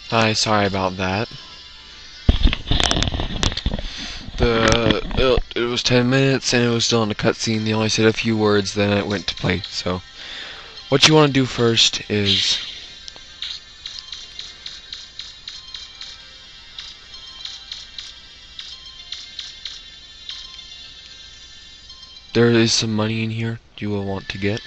Hi, sorry about that. It was 10 minutes and it was still in the cutscene. They only said a few words, then it went to play. So, what you want to do first is there is some money in here you will want to get.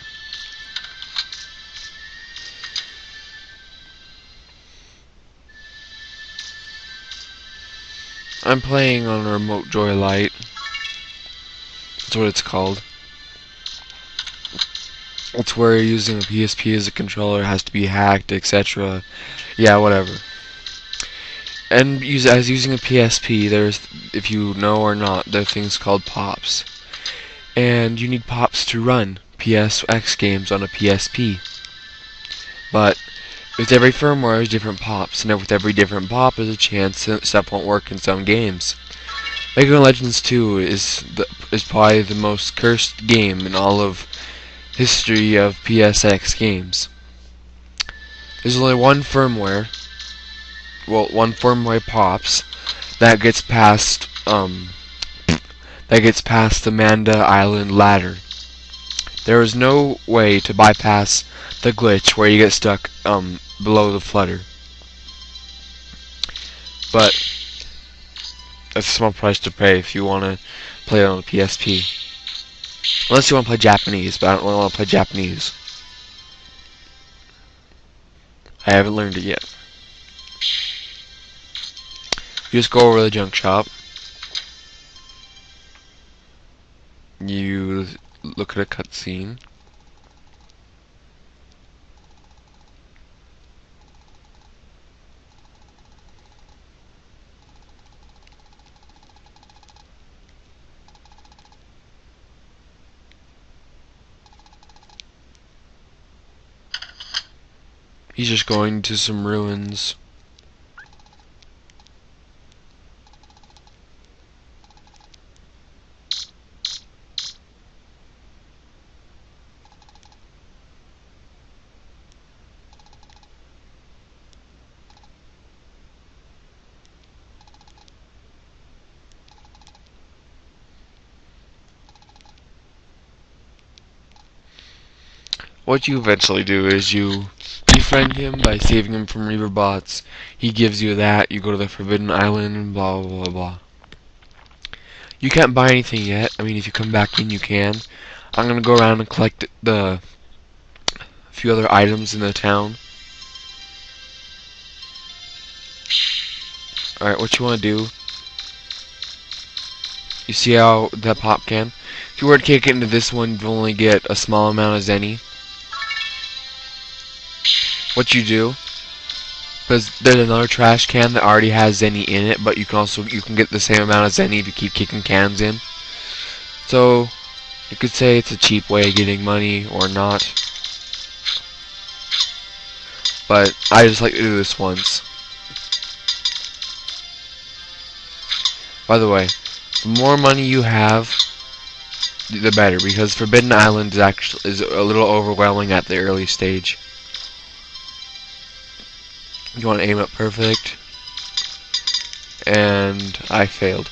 I'm playing on a remote Joy-Lite. That's what it's called. It's where you're using a PSP as a controller, it has to be hacked, etc. Yeah, whatever. And as using a PSP, there's, if you know or not, there are things called pops. And you need pops to run PSX games on a PSP. But with every firmware, there's different pops, and with every different pop, there's a chance that stuff won't work in some games. Megaman Legends 2 is probably the most cursed game in all of history of PSX games. There's only one firmware pops that gets past the Manda Island ladder. There is no way to bypass the glitch where you get stuck below the flutter. But that's a small price to pay if you want to play it on the PSP. Unless you want to play Japanese, but I don't really want to play Japanese. I haven't learned it yet. You just go over to the junk shop. You look at a cutscene. He's just going to some ruins. What you eventually do is you befriend him by saving him from Reaver bots. He gives you that. You go to the Forbidden Island and blah blah blah blah. You can't buy anything yet. I mean, if you come back in, you can. I'm gonna go around and collect the few other items in the town. Alright, what you want to do, you see how that pop can? If you were to kick it into this one, you'd only get a small amount of zenny. What you do, because there's another trash can that already has zenny in it, but you can get the same amount of zenny if you keep kicking cans in. So you could say it's a cheap way of getting money or not, but I just like to do this once. By the way, the more money you have, the better, because Forbidden Island is a little overwhelming at the early stage. You want to aim it perfect, and I failed.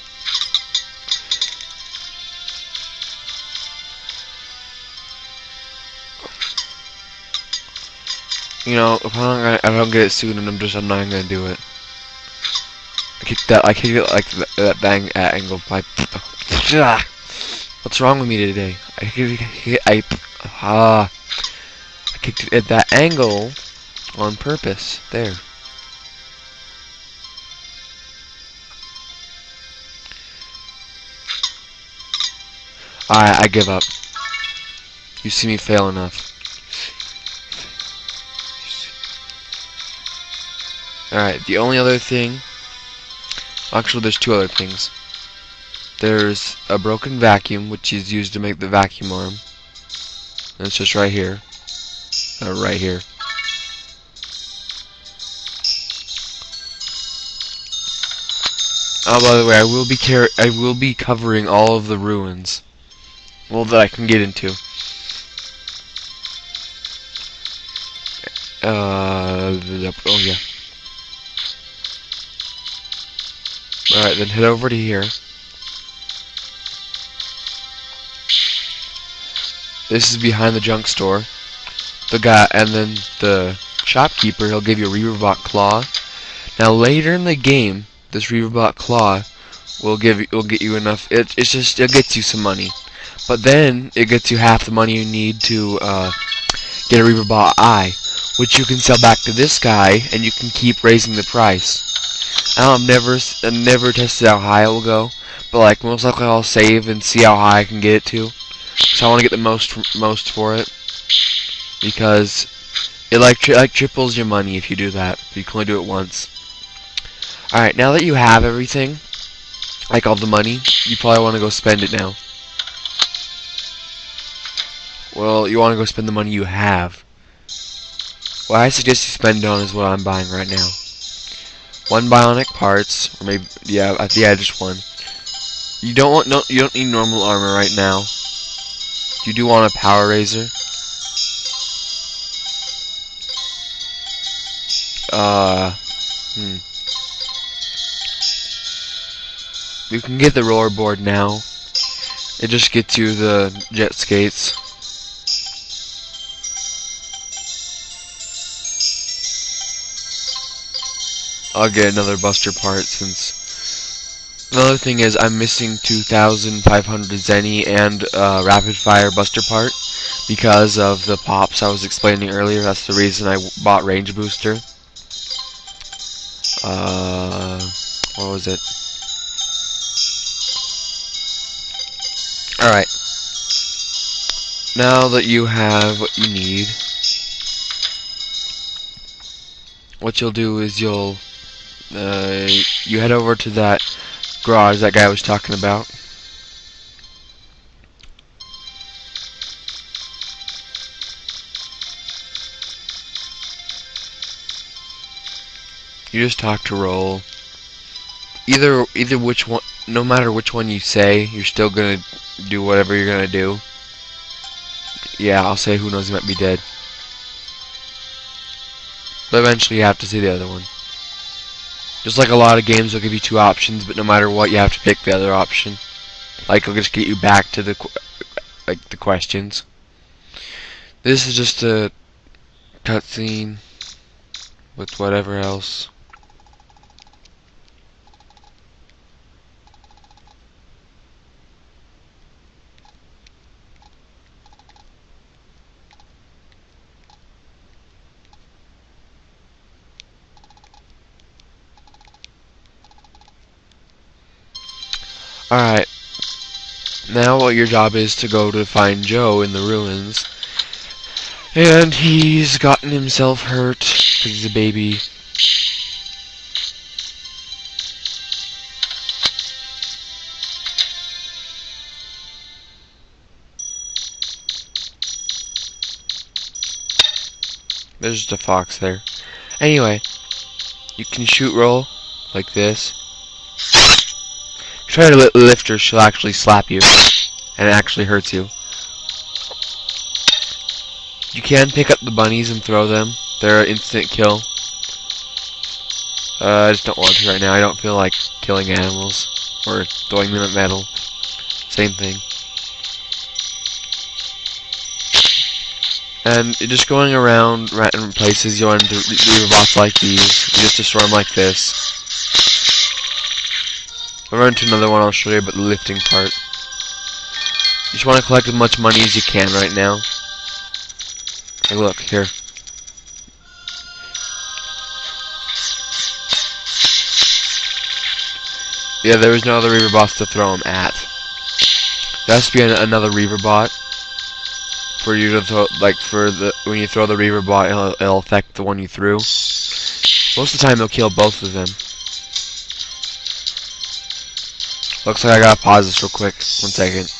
You know, if I don't get it soon, and I'm not gonna do it. I kicked it like that bang at angle pipe. What's wrong with me today? I kicked it at that angle on purpose. There. I give up. You see me fail enough. Alright, the only other thing... Actually, there's two other things. There's a broken vacuum, which is used to make the vacuum arm. And it's just right here. Right here. Oh, by the way, I will be covering all of the ruins. Well, that I can get into. Oh yeah. Alright, then head over to here. This is behind the junk store. The guy, and then the shopkeeper, he'll give you a Reaverbot claw. Now later in the game, this Reaverbot claw will get you enough. It gets you some money, but then it gets you half the money you need to get a Reaverbot eye, which you can sell back to this guy, and you can keep raising the price. I've never tested how high it will go, but like most likely I'll save and see how high I can get it to. So I want to get the most for it, because it like triples your money if you do that. But you can only do it once. All right, now that you have everything, like all the money, you probably want to go spend it now. Well, you want to go spend the money you have. What I suggest you spend on is what I'm buying right now. One bionic parts, or maybe yeah, just one. You don't need normal armor right now. You do want a power razor. You can get the rollerboard now. It just gets you the jet skates. I'll get another buster part since. Another thing is I'm missing 2,500 Zenny and rapid fire buster part because of the pops I was explaining earlier. That's the reason I bought range booster. What was it? Alright. Now that you have what you need, what you'll do is you head over to that garage that guy was talking about. You just talk to Roll. Either which one, no matter which one you say, you're still gonna do whatever you're gonna do. Yeah, I'll say who knows, he might be dead. But eventually you have to say the other one. Just like a lot of games, they'll give you two options, but no matter what, you have to pick the other option. Like, it'll just get you back to the questions. This is just a cutscene with whatever else. Alright, now what your job is to go to find Joe in the ruins. And he's gotten himself hurt because he's a baby. There's just a fox there. Anyway, you can shoot Roll like this. Try to lift her, she'll actually slap you, and it actually hurts you. You can pick up the bunnies and throw them. They're an instant kill. I just don't want to right now. I don't feel like killing animals or throwing them at metal. Same thing. And just going around random places, you run into Reaverbots like these. You just destroy them like this. I'll run to another one I'll show you about the lifting part. You just want to collect as much money as you can right now. Hey, look, here. Yeah, there is no other Reaverbots to throw them at. There has to be another Reaverbot for you to throw, like, when you throw the Reaverbot, it'll affect the one you threw. Most of the time, it'll kill both of them. Looks like I gotta pause this real quick. 1 second.